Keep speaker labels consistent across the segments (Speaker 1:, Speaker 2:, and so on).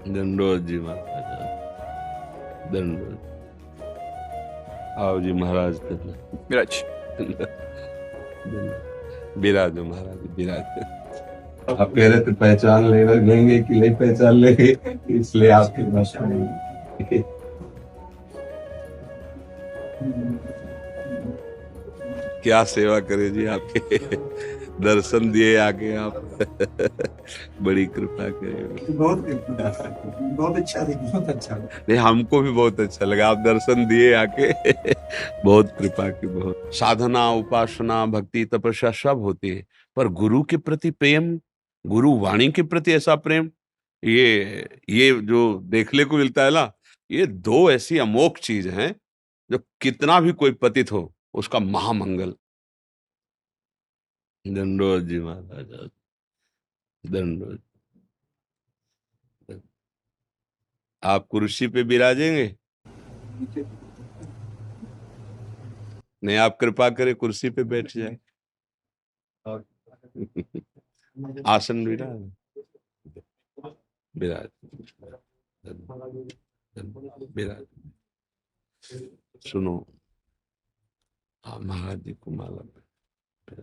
Speaker 1: दंडोत जी महाराज, दंडोत। आओ जी महाराज।
Speaker 2: विराज।
Speaker 1: विराजो महाराज, विराज। आप कह रहे थे पहचान लेंगे कि नहीं पहचान लेंगे, इसलिए आपकी भाषा नहीं। क्या सेवा करे जी आपके, दर्शन दिए आके आप। बड़ी कृपा करे।
Speaker 3: बहुत बहुत अच्छा बहुत अच्छा।
Speaker 1: नहीं, हमको भी बहुत अच्छा लगा, आप दर्शन दिए आके। बहुत कृपा की, बहुत। साधना, उपासना, भक्ति, तपस्या सब होती है, पर गुरु के प्रति प्रेम, गुरु वाणी के प्रति ऐसा प्रेम, ये जो देखने को मिलता है ना, ये दो ऐसी अमोघ चीज हैं जो कितना भी कोई पतित हो उसका महामंगल। दंडोत जी महाराज, दंडोत। आप कुर्सी पे विराजेंगे? नहीं, आप कृपा करें कुर्सी पे बैठ जाए। आसन विराज, विराज, विराज। सुनो, हाँ, महाराज जी को माला पे।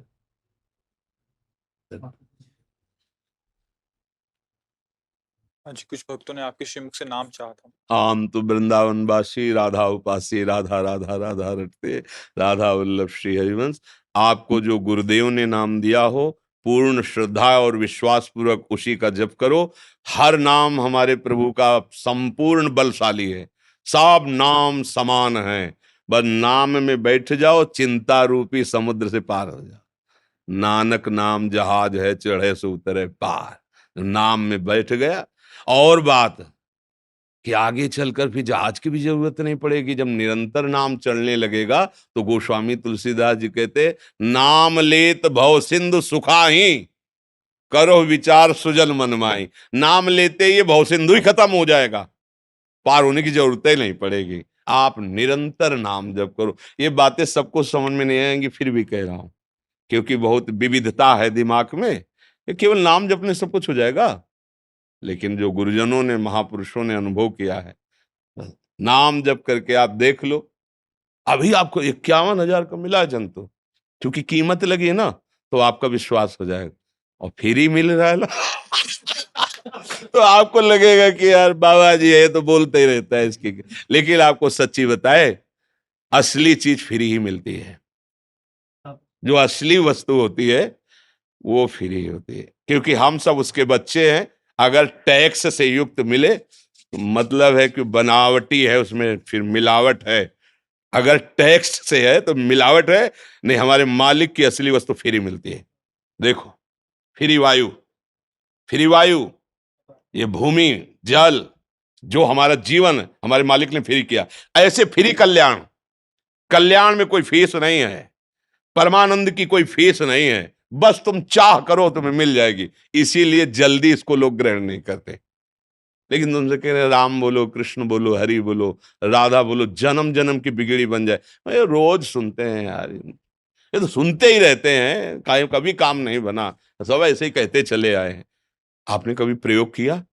Speaker 2: हाँ जी, कुछ भक्तों ने आपके श्रीमुख से नाम चाहा था।
Speaker 1: आम तो वृंदावन वासी, राधा उपासी, राधा राधा राधा रटते, राधा वल्लभ श्री हरिवंश। आपको जो गुरुदेव ने नाम दिया हो, पूर्ण श्रद्धा और विश्वास पूर्वक उसी का जप करो। हर नाम हमारे प्रभु का संपूर्ण बलशाली है, सब नाम समान है। बस नाम में बैठ जाओ, चिंता रूपी समुद्र से पार हो जाओ। नानक नाम जहाज है, चढ़े सो उतरे पार। नाम में बैठ गया, और बात कि आगे चलकर फिर जहाज की भी जरूरत नहीं पड़ेगी। जब निरंतर नाम चलने लगेगा तो गोस्वामी तुलसीदास जी कहते, नाम लेत भव सिंधु सुखाही, करो विचार सुजल मन माही। नाम लेते ये भव सिंधु ही खत्म हो जाएगा, पार होने की जरूरत ही नहीं पड़ेगी। आप निरंतर नाम जप करो। ये बातें सबको समझ में नहीं आएंगी, फिर भी कह रहा हूं, क्योंकि बहुत विविधता है दिमाग में। ये केवल नाम जपने सब कुछ हो जाएगा, लेकिन जो गुरुजनों ने, महापुरुषों ने अनुभव किया है, नाम जप करके आप देख लो। अभी आपको 51,000 का मिला है जंतु, क्योंकि कीमत लगी है ना, तो आपका विश्वास हो जाएगा। और फ्री मिल रहा है ना, तो आपको लगेगा कि यार बाबा जी है तो बोलते ही रहता है इसकी। लेकिन आपको सच्ची बताए, असली चीज फ्री ही मिलती है। जो असली वस्तु होती है वो फ्री होती है, क्योंकि हम सब उसके बच्चे हैं। अगर टैक्स से युक्त मिले तो मतलब है कि बनावटी है, उसमें फिर मिलावट है। अगर टैक्स से है तो मिलावट है। नहीं, हमारे मालिक की असली वस्तु फ्री मिलती है। देखो, फ्री वायु, फ्री वायु, ये भूमि, जल, जो हमारा जीवन हमारे मालिक ने फ्री किया। ऐसे फ्री कल्याण, कल्याण में कोई फीस नहीं है, परमानंद की कोई फीस नहीं है। बस तुम चाह करो तुम्हें मिल जाएगी। इसीलिए जल्दी इसको लोग ग्रहण नहीं करते। लेकिन तुमसे कह रहे राम बोलो, कृष्ण बोलो, हरि बोलो, राधा बोलो, जन्म जन्म की बिगड़ी बन जाए। ये रोज सुनते हैं यार, ये तो सुनते ही रहते हैं, कभी काम नहीं बना, सब ऐसे ही कहते चले आए हैं। आपने कभी प्रयोग किया?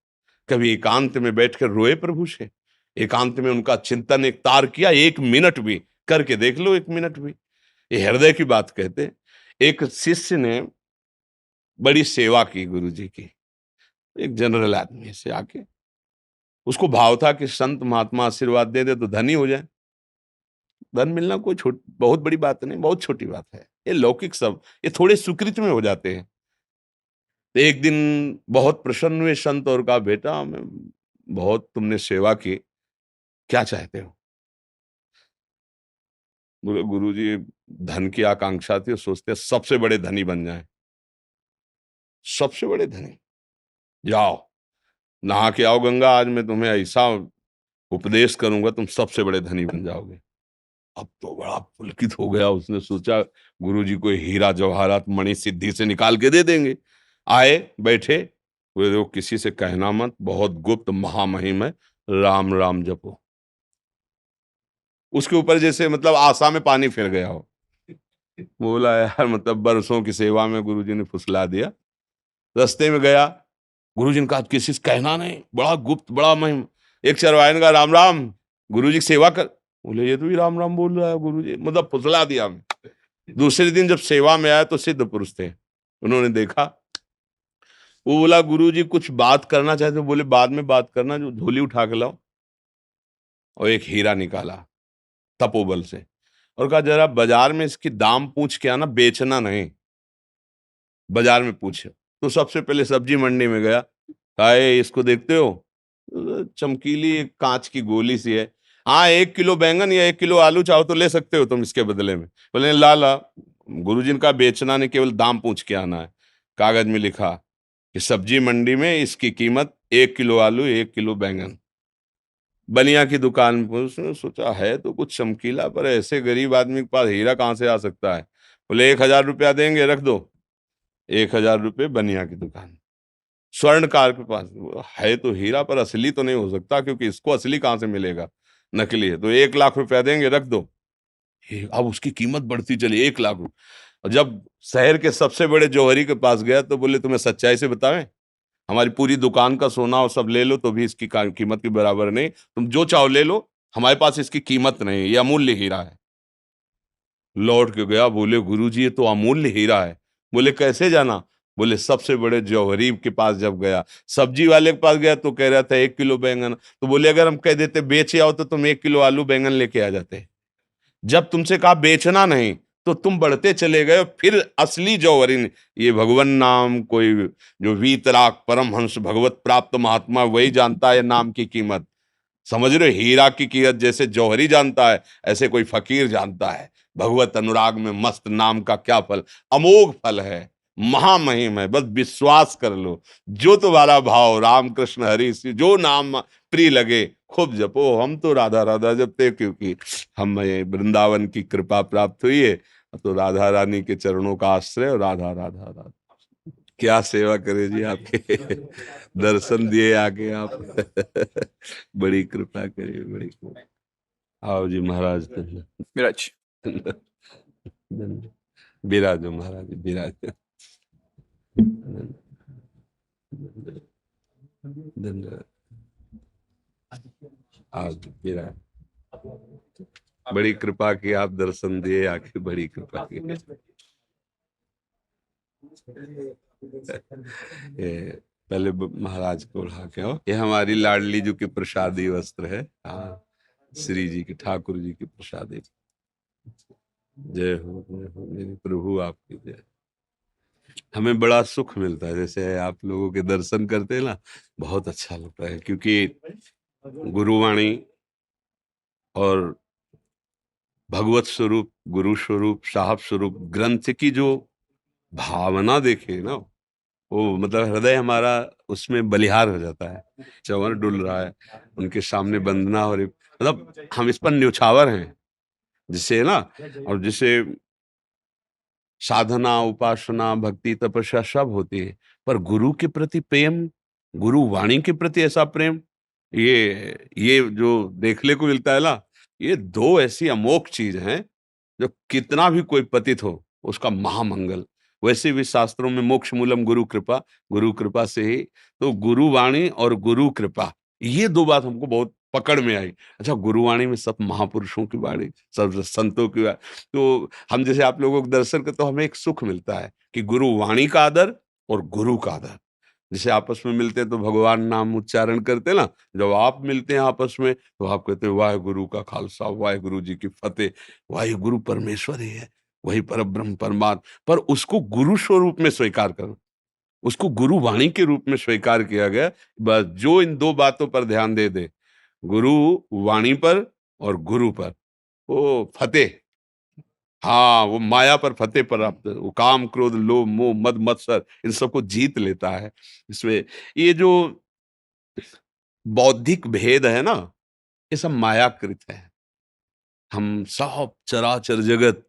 Speaker 1: कभी एकांत में बैठकर रोए प्रभु से? एकांत में उनका चिंतन एक तार किया? 1 मिनट भी करके देख लो, 1 मिनट भी। ये हृदय की बात कहते। एक शिष्य ने बड़ी सेवा की गुरु जी की, एक जनरल आदमी से आके, उसको भाव था कि संत महात्मा आशीर्वाद दे दे तो धनी हो जाए। धन मिलना कोई बहुत बड़ी बात नहीं, बहुत छोटी बात है। ये लौकिक सब, ये थोड़े सुकृत में हो जाते हैं। तो एक दिन बहुत प्रसन्न हुए संत और कहा, बेटा मैं, बहुत तुमने सेवा की, क्या चाहते हो? बोले, गुरु जी धन की आकांक्षा थी, सोचते सबसे बड़े धनी बन जाए, सबसे बड़े धनी। जाओ नहा के आओ गंगा, आज मैं तुम्हें ऐसा उपदेश करूंगा तुम सबसे बड़े धनी बन जाओगे। अब तो बड़ा पुलकित हो गया, उसने सोचा गुरु जी को हीरा जवाहरात मणि सिद्धि से निकाल के दे देंगे। आए, बैठे, बोले देखो किसी से कहना मत, बहुत गुप्त महामहिम है, राम राम जपो। उसके ऊपर जैसे मतलब आशा में पानी फिर गया हो। बोला यार, मतलब बरसों की सेवा में गुरु जी ने फुसला दिया। रास्ते में गया, गुरुजी ने कहा किसी से कहना नहीं, बड़ा गुप्त, बड़ा महिम। एक चरवाहे ने कहा राम राम, गुरुजी की सेवा कर। बोले ये तो भी राम राम बोल रहा है गुरुजी, मतलब फुसला दिया हमें। दूसरे दिन जब सेवा में आया तो सिद्ध पुरुष थे, उन्होंने देखा, वो बोला गुरुजी कुछ बात करना चाहते, बोले बाद में बात करना, जो झोली उठा के लाओ। और एक हीरा निकाला तपोबल से, और कहा जरा बाजार में इसकी दाम पूछ के आना, बेचना नहीं, बाजार में पूछे। तो सबसे पहले सब्जी मंडी में गया, कहा "ए, इसको देखते हो, चमकीली एक कांच की गोली सी है, हाँ 1 किलो बैंगन या 1 किलो आलू चाहो तो ले सकते हो तुम इसके बदले में। बोले ला ला। गुरुजी ने कहा बेचना नहीं, केवल दाम पूछ के आना है। कागज में लिखा कि सब्जी मंडी में इसकी कीमत 1 किलो आलू 1 किलो बैंगन। बनिया की दुकान पर उसने सोचा है तो कुछ चमकीला, पर ऐसे गरीब आदमी के पास हीरा कहाँ से आ सकता है। बोले 1,000 रुपया देंगे, रख दो। 1,000 रुपये बनिया की दुकान। स्वर्णकार के पास है तो हीरा, पर असली तो नहीं हो सकता, क्योंकि इसको असली कहाँ से मिलेगा, नकली है। तो 1,00,000 रुपया देंगे, रख दो। अब उसकी कीमत बढ़ती चली, 1,00,000 रुपये। और जब शहर के सबसे बड़े जौहरी के पास गया तो बोले तुम्हें सच्चाई से बताएं, हमारी पूरी दुकान का सोना और सब ले लो तो भी इसकी कीमत के बराबर नहीं, तुम जो चाहो ले लो, हमारे पास इसकी कीमत नहीं, ये अमूल्य हीरा है। लौट के गया, बोले गुरुजी ये तो अमूल्य हीरा है। बोले कैसे जाना। बोले सबसे बड़े जौहरी के पास जब गया, सब्जी वाले के पास गया तो कह रहा था 1 किलो बैंगन। तो बोले अगर हम कह देते बेचे आओ तो तुम 1 किलो आलू बैंगन लेके आ जाते। जब तुमसे कहा बेचना नहीं तो तुम बढ़ते चले गए। फिर असली जौहरी ने, ये भगवान नाम कोई जो वीतराग परमहंस भगवत प्राप्त महात्मा वही जानता है नाम की कीमत। समझ रहे हो? हीरा की कीमत जैसे जौहरी जानता है, ऐसे कोई फकीर जानता है। भगवत अनुराग में मस्त नाम का क्या फल, अमोघ फल है, महामहिम है, बस विश्वास कर लो। जो तुम्हारा भाव राम कृष्ण हरि से जो नाम प्रिय लगे खूब जपो। हम तो राधा राधा जपते, क्योंकि हमें वृंदावन की कृपा प्राप्त हुई है, तो राधा रानी के चरणों का आश्रय, और राधा राधा राधा। क्या सेवा करे जी आपके दर्शन दिए आके आप बड़ी कृपा करिए, बड़ी कृपा। आओ जी महाराज,
Speaker 2: विराज।
Speaker 1: विराजो महाराज, विराज। धन्यवाद। आओ जी विराज, बड़ी कृपा की, आप दर्शन दिए आके, बड़ी कृपा की। ये पहले महाराज को उठा के आओ, ये हमारी लाडली जी की प्रसादी वस्त्र है। हाँ, श्री जी की, ठाकुर जी की प्रसादी। जय हो मेरे प्रभु, आपकी जय। हमें बड़ा सुख मिलता है, जैसे आप लोगों के दर्शन करते हैं ना, बहुत अच्छा लगता है, क्योंकि गुरुवाणी और भगवत स्वरूप, गुरु स्वरूप, साहब स्वरूप ग्रंथ की जो भावना देखे ना, वो मतलब हृदय हमारा उसमें बलिहार हो जाता है। चंवर डुल रहा है, उनके सामने वंदना हो रही, मतलब हम इस पर न्योछावर हैं, जिसे ना, और जिसे साधना, उपासना, भक्ति, तपस्या सब होती है, पर गुरु के प्रति प्रेम, गुरु वाणी के प्रति ऐसा प्रेम, ये जो देखने को मिलता है ना, ये दो ऐसी अमोघ चीज हैं, जो कितना भी कोई पतित हो उसका महामंगल। वैसे भी शास्त्रों में मोक्ष मूलम गुरु कृपा से ही, तो गुरु वाणी और गुरु कृपा, ये दो बात हमको बहुत पकड़ में आई। अच्छा, गुरुवाणी में सब महापुरुषों की वाणी, सब संतों की वाणी, तो हम जैसे आप लोगों को दर्शन करते तो हमें एक सुख मिलता है कि गुरु वाणी का आदर और गुरु का आदर। जैसे आपस में मिलते हैं तो भगवान नाम उच्चारण करते हैं ना, जब आप मिलते हैं आपस में तो आप कहते हैं वाहे गुरु का खालसा, वाहे गुरु जी की फतेह, वाहे गुरु परमेश्वर ही है, वही परब्रह्म परमात्मा। पर उसको गुरु स्वरूप में स्वीकार करो, उसको गुरु वाणी के रूप में स्वीकार किया गया। बस जो इन दो बातों पर ध्यान दे दे, गुरु वाणी पर और गुरु पर, वो फतेह। हाँ, वो माया पर फतेह प्राप्त, वो काम क्रोध लोभ मोह मद मत्सर इन सबको जीत लेता है। इसमें ये जो बौद्धिक भेद है ना, ये सब मायाकृत है। हम सब चराचर जगत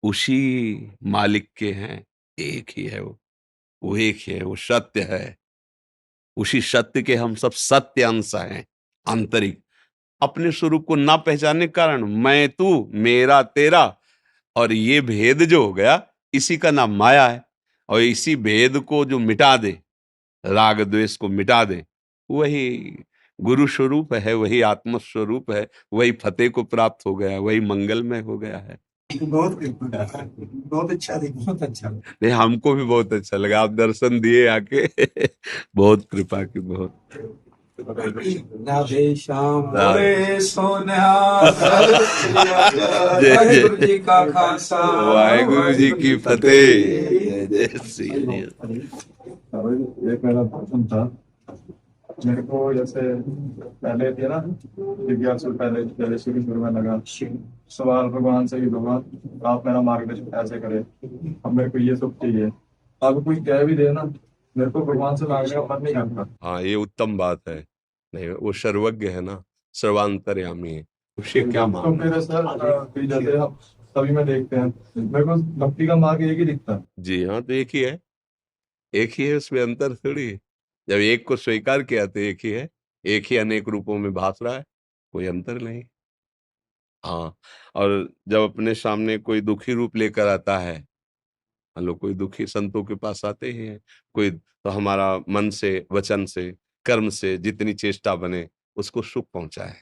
Speaker 1: उसी मालिक के हैं, एक ही है वो एक ही है, वो सत्य है। उसी सत्य के हम सब सत्य अंश हैं, आंतरिक। अपने स्वरूप को ना पहचानने के कारण मैं तू, मेरा तेरा, और ये भेद जो हो गया, इसी का नाम माया है। और इसी भेद को जो मिटा दे, राग द्वेष को मिटा दे, वही गुरु स्वरूप है, वही आत्म स्वरूप है, वही फतेह को प्राप्त हो गया, वही मंगलमय हो गया है।
Speaker 3: बहुत बहुत अच्छा लगा, बहुत अच्छा लगा।
Speaker 1: नहीं, हमको भी बहुत अच्छा लगा, आप दर्शन दिए आके बहुत कृपा की, बहुत
Speaker 3: राधे श्याम
Speaker 1: राधे।
Speaker 3: बोले सोनिहाल,
Speaker 1: जय
Speaker 3: वाहेगुरु
Speaker 1: जय
Speaker 3: जी का खालसा,
Speaker 1: वाहेगुरु जी की फतेह, जय जय श्री हरि।
Speaker 4: एक मेरा प्रश्न था, मेरे को जैसे पहले थे ना जिज्ञासु, पहले पहले शुरू में लगा सवाल भगवान से ही, भगवान आप मेरा मार्गदर्शन कैसे करें, अब मेरे को ये सब चाहिए। अब कोई कह भी दे ना, मेरे को भगवान से मांगने का मन नहीं करता।
Speaker 1: हाँ, ये उत्तम बात है। नहीं, वो सर्वज्ञ है ना, सर्वांतर्यामी है, उससे क्या
Speaker 4: तो
Speaker 1: मांगना।
Speaker 4: फिर सर जैसे हम सभी में देखते हैं, मेरे को भक्ति का मार्ग एक ही दिखता है।
Speaker 1: जी हाँ, तो एक ही है, एक ही है, उसमें अंतर थोड़ी है। जब एक को स्वीकार किया तो एक ही है, एक ही अनेक रूपों में भास रहा है, कोई अंतर नहीं। हाँ, और जब अपने सामने कोई दुखी रूप लेकर आता है, हम लोग कोई दुखी संतों के पास आते ही हैं, कोई तो हमारा मन से, वचन से, कर्म से जितनी चेष्टा बने उसको सुख पहुंचाए,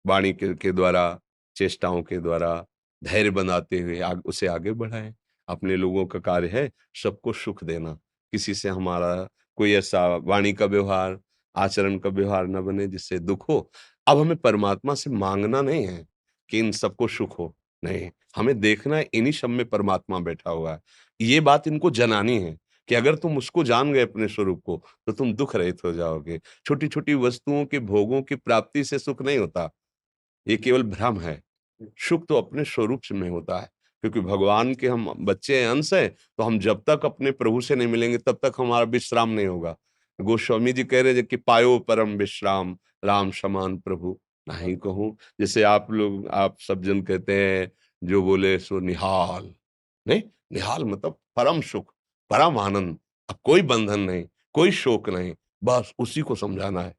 Speaker 1: वाणी के द्वारा, चेष्टाओं के द्वारा धैर्य बनाते हुए उसे आगे बढ़ाएं। अपने लोगों का कार्य है सबको सुख देना, किसी से हमारा कोई ऐसा वाणी का व्यवहार, आचरण का व्यवहार न बने जिससे दुख हो। अब हमें परमात्मा से मांगना नहीं है कि इन सबको सुख हो, नहीं, हमें देखना है इन्हीं सब में परमात्मा बैठा हुआ है। ये बात इनको जनानी है कि अगर तुम उसको जान गए अपने स्वरूप को तो तुम दुख रहित हो जाओगे। छोटी छोटी वस्तुओं के भोगों की प्राप्ति से सुख नहीं होता, ये केवल भ्रम है। सुख तो अपने स्वरूप से में होता है, क्योंकि भगवान के हम बच्चे हैं, अंश हैं, तो हम जब तक अपने प्रभु से नहीं मिलेंगे तब तक हमारा विश्राम नहीं होगा। गोस्वामी जी कह रहे हैं कि पायो परम विश्राम, राम समान प्रभु नहीं कहूं। जैसे आप लोग, आप सब जन कहते हैं जो बोले सो निहाल, नहीं, निहाल मतलब परम सुख, परम आनंद। अब कोई बंधन नहीं, कोई शोक नहीं, बस उसी को समझाना है।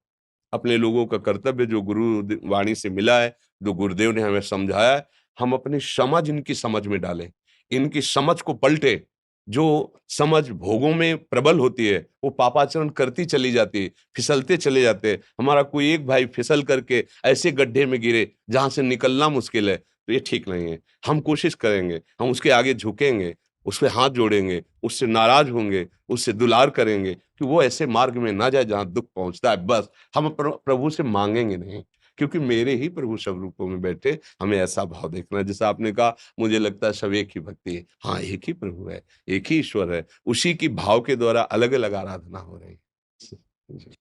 Speaker 1: अपने लोगों का कर्तव्य जो गुरु वाणी से मिला है, जो गुरुदेव ने हमें समझाया है, हम अपनी समझ इनकी समझ में डालें, इनकी समझ को पलटे। जो समझ भोगों में प्रबल होती है वो पापाचरण करती चली जाती है, फिसलते चले जाते हैं। हमारा कोई एक भाई फिसल करके ऐसे गड्ढे में गिरे जहां से निकलना मुश्किल है, तो ये ठीक नहीं है। हम कोशिश करेंगे, हम उसके आगे झुकेंगे, उसके हाथ जोड़ेंगे, उससे नाराज होंगे, उससे दुलार करेंगे कि वो ऐसे मार्ग में ना जाए जहां दुख पहुंचता है। बस हम प्रभु से मांगेंगे नहीं, क्योंकि मेरे ही प्रभु सब रूपों में बैठे, हमें ऐसा भाव देखना है। जैसा आपने कहा, मुझे लगता है सब एक ही भक्ति है। हाँ, एक ही प्रभु है, एक ही ईश्वर है, उसी की भाव के द्वारा अलग अलग आराधना हो रही है।